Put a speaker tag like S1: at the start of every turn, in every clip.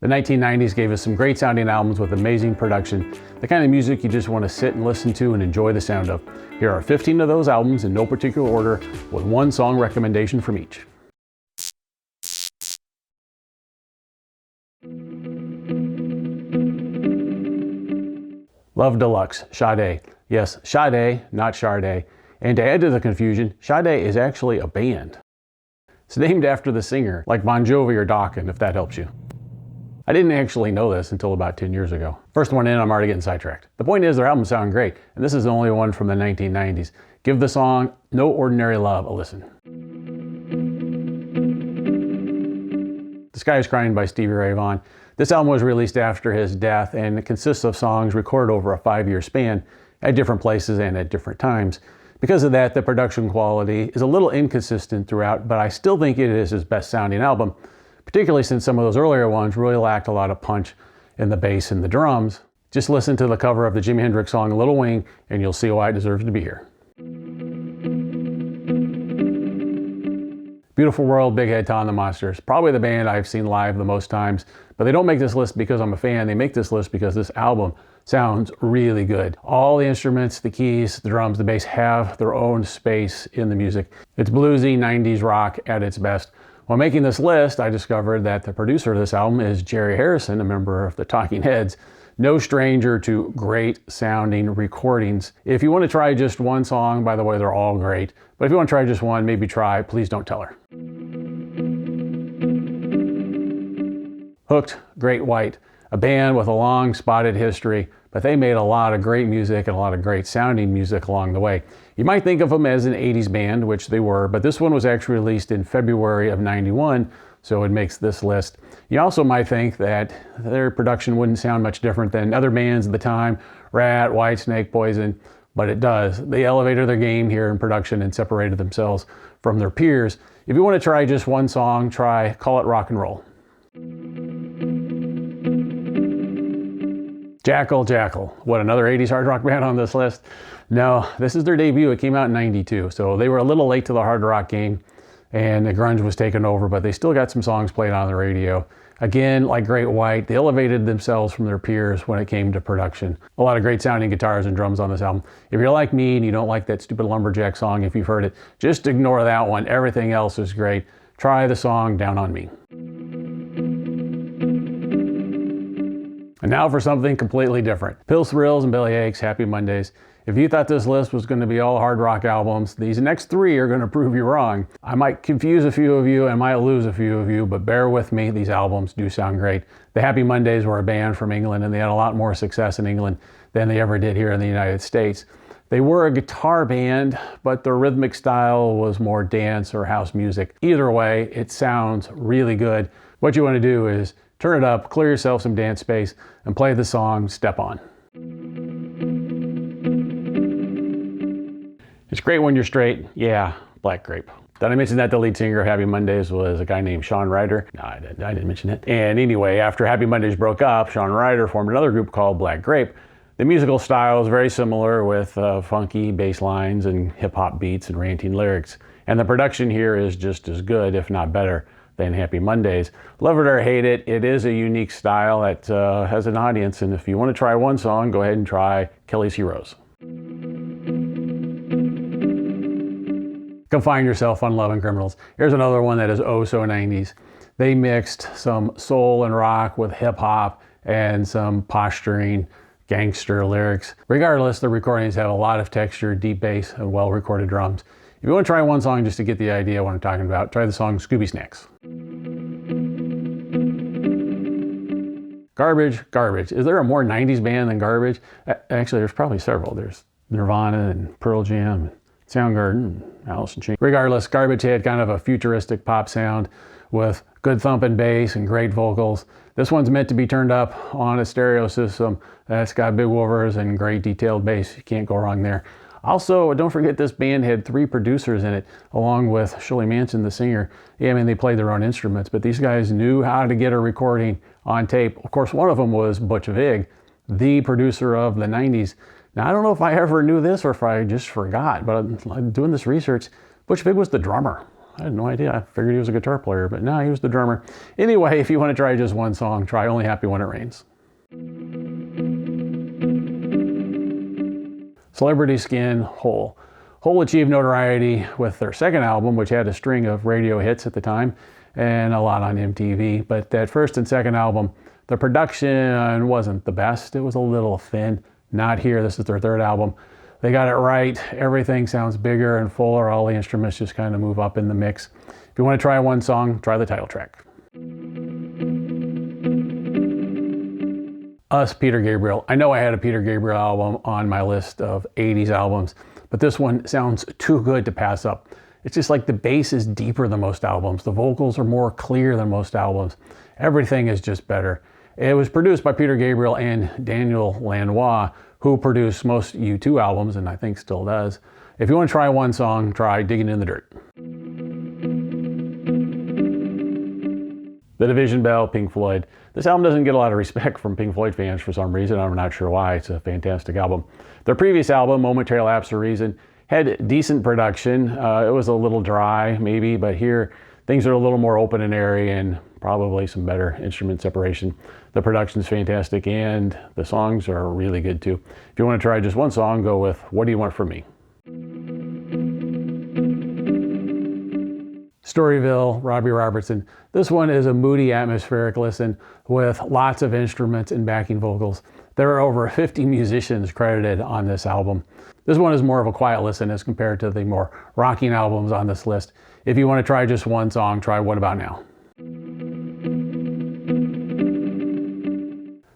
S1: The 1990s gave us some great sounding albums with amazing production, the kind of music you just want to sit and listen to and enjoy the sound of. Here are 15 of those albums in no particular order, with one song recommendation from each. Love Deluxe, Sade. Yes, Sade, not Sade. And to add to the confusion, Sade is actually a band. It's named after the singer, like Bon Jovi or Dokken, if that helps you. I didn't actually know this until about 10 years ago. First one in, I'm already getting sidetracked. The point is, their albums sound great, and this is the only one from the 1990s. Give the song No Ordinary Love a listen. The Sky is Crying by Stevie Ray Vaughan. This album was released after his death, and it consists of songs recorded over a 5-year span at different places and at different times. Because of that, the production quality is a little inconsistent throughout, but I still think it is his best sounding album, particularly since some of those earlier ones really lacked a lot of punch in the bass and the drums. Just listen to the cover of the Jimi Hendrix song Little Wing, and you'll see why it deserves to be here. Beautiful World, Big Head Tom and the Monsters. Probably the band I've seen live the most times, but they don't make this list because I'm a fan. They make this list because this album sounds really good. All the instruments, the keys, the drums, the bass have their own space in the music. It's bluesy 90s rock at its best. While making this list, I discovered that the producer of this album is Jerry Harrison, a member of the Talking Heads. No stranger to great sounding recordings. If you want to try just one song, by the way, they're all great. But if you want to try just one, maybe try Please Don't Tell Her. Hooked, Great White, a band with a long spotted history, but they made a lot of great music and a lot of great sounding music along the way. You might think of them as an 80s band, which they were, but this one was actually released in February of '91, so it makes this list. You also might think that their production wouldn't sound much different than other bands at the time, Rat, Whitesnake, Poison, but it does. They elevated their game here in production and separated themselves from their peers. If you want to try just one song, try Call It Rock and Roll. Jackal, Jackal. What, another 80s hard rock band on this list? No, this is their debut. It came out in '92, so they were a little late to the hard rock game, and the grunge was taken over, but they still got some songs played on the radio. Again, like Great White, they elevated themselves from their peers when it came to production. A lot of great sounding guitars and drums on this album. If you're like me and you don't like that stupid Lumberjack song, if you've heard it, just ignore that one. Everything else is great. Try the song Down on Me. And now for something completely different. Pills, Thrills, and Bellyaches, Happy Mondays. If you thought this list was going to be all hard rock albums, these next 3 are going to prove you wrong. I might confuse a few of you, and might lose a few of you, but bear with me, these albums do sound great. The Happy Mondays were a band from England, and they had a lot more success in England than they ever did here in the United States. They were a guitar band, but their rhythmic style was more dance or house music. Either way, it sounds really good. What you want to do is turn it up, clear yourself some dance space, and play the song Step On. It's great when you're straight. Yeah, Black Grape. Did I mention that the lead singer of Happy Mondays was a guy named Shawn Ryder? No, I didn't mention it. And anyway, after Happy Mondays broke up, Shawn Ryder formed another group called Black Grape. The musical style is very similar, with funky bass lines and hip-hop beats and ranting lyrics. And the production here is just as good, if not better, than Happy Mondays. Love it or hate it, it is a unique style that has an audience, and if you want to try one song, go ahead and try Kelly's Heroes. Confine yourself on Loving Criminals. Here's another one that is oh so 90s. They mixed some soul and rock with hip hop and some posturing gangster lyrics. Regardless, the recordings have a lot of texture, deep bass, and well-recorded drums. If you want to try one song just to get the idea of what I'm talking about, try the song Scooby Snacks. Garbage, Garbage. Is there a more 90s band than Garbage? Actually, there's probably several. There's Nirvana and Pearl Jam and Soundgarden and Alice in Chains. Regardless, Garbage had kind of a futuristic pop sound with good thumping bass and great vocals. This one's meant to be turned up on a stereo system that's got big woofers and great detailed bass. You can't go wrong there. Also, don't forget this band had 3 producers in it, along with Shirley Manson, the singer. Yeah, I mean, they played their own instruments, but these guys knew how to get a recording on tape. Of course, one of them was Butch Vig, the producer of the 90s. Now, I don't know if I ever knew this or if I just forgot, but I'm doing this research. Butch Vig was the drummer. I had no idea. I figured he was a guitar player, but no, he was the drummer. Anyway, if you want to try just one song, try Only Happy When It Rains. Celebrity Skin, Hole. Hole achieved notoriety with their second album, which had a string of radio hits at the time and a lot on MTV. But that first and second album, the production wasn't the best. It was a little thin. Not here. This is their third album. They got it right. Everything sounds bigger and fuller. All the instruments just kind of move up in the mix. If you want to try one song, try the title track. Us, Peter Gabriel. I know I had a Peter Gabriel album on my list of 80s albums, but this one sounds too good to pass up. It's just like the bass is deeper than most albums. The vocals are more clear than most albums. Everything is just better. It was produced by Peter Gabriel and Daniel Lanois, who produced most U2 albums, and I think still does. If you want to try one song, try Digging in the Dirt. The Division Bell, Pink Floyd. This album doesn't get a lot of respect from Pink Floyd fans for some reason. I'm not sure why. It's a fantastic album. Their previous album, Momentary Lapse of Reason, had decent production. It was a little dry, maybe, but here things are a little more open and airy and probably some better instrument separation. The production's fantastic and the songs are really good too. If you want to try just one song, go with What Do You Want From Me? Storyville, Robbie Robertson. This one is a moody, atmospheric listen with lots of instruments and backing vocals. There are over 50 musicians credited on this album. This one is more of a quiet listen as compared to the more rocking albums on this list. If you want to try just one song, try What About Now?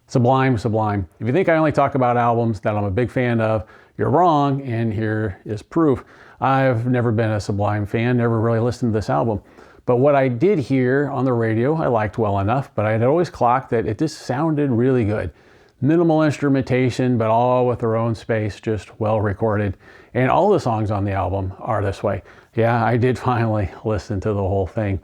S1: Sublime, Sublime. If you think I only talk about albums that I'm a big fan of, you're wrong, and here is proof. I've never been a Sublime fan, never really listened to this album. But what I did hear on the radio, I liked well enough, but I had always clocked that it just sounded really good. Minimal instrumentation, but all with their own space, just well recorded. And all the songs on the album are this way. Yeah, I did finally listen to the whole thing.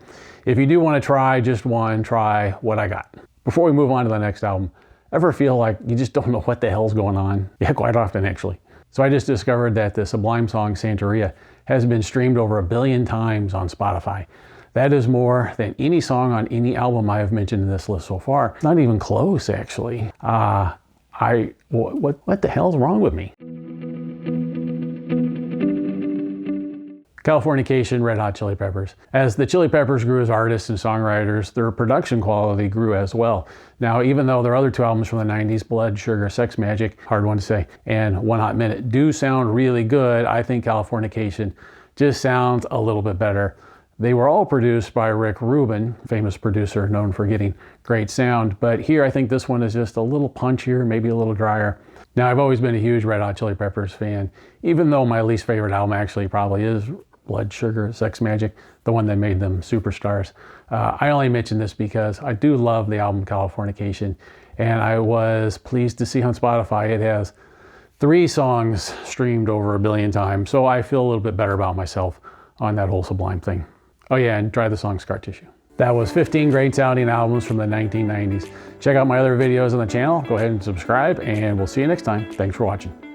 S1: If you do want to try just one, try What I Got. Before we move on to the next album, ever feel like you just don't know what the hell's going on? Yeah, quite often actually. So I just discovered that the Sublime song Santeria has been streamed over 1 billion times on Spotify. That is more than any song on any album I have mentioned in this list so far. Not even close, actually. What the hell's wrong with me? Californication, Red Hot Chili Peppers. As the Chili Peppers grew as artists and songwriters, their production quality grew as well. Now, even though their other two albums from the 90s, Blood, Sugar, Sex Magic, hard one to say, and One Hot Minute, do sound really good, I think Californication just sounds a little bit better. They were all produced by Rick Rubin, famous producer known for getting great sound, but here I think this one is just a little punchier, maybe a little drier. Now, I've always been a huge Red Hot Chili Peppers fan, even though my least favorite album actually probably is Blood, Sugar, Sex Magic, the one that made them superstars. I only mention this because I do love the album Californication, and I was pleased to see on Spotify it has 3 songs streamed over 1 billion times, so I feel a little bit better about myself on that whole Sublime thing. Oh yeah, and try the song Scar Tissue. That was 15 great sounding albums from the 1990s. Check out my other videos on the channel. Go ahead and subscribe, and we'll see you next time. Thanks for watching.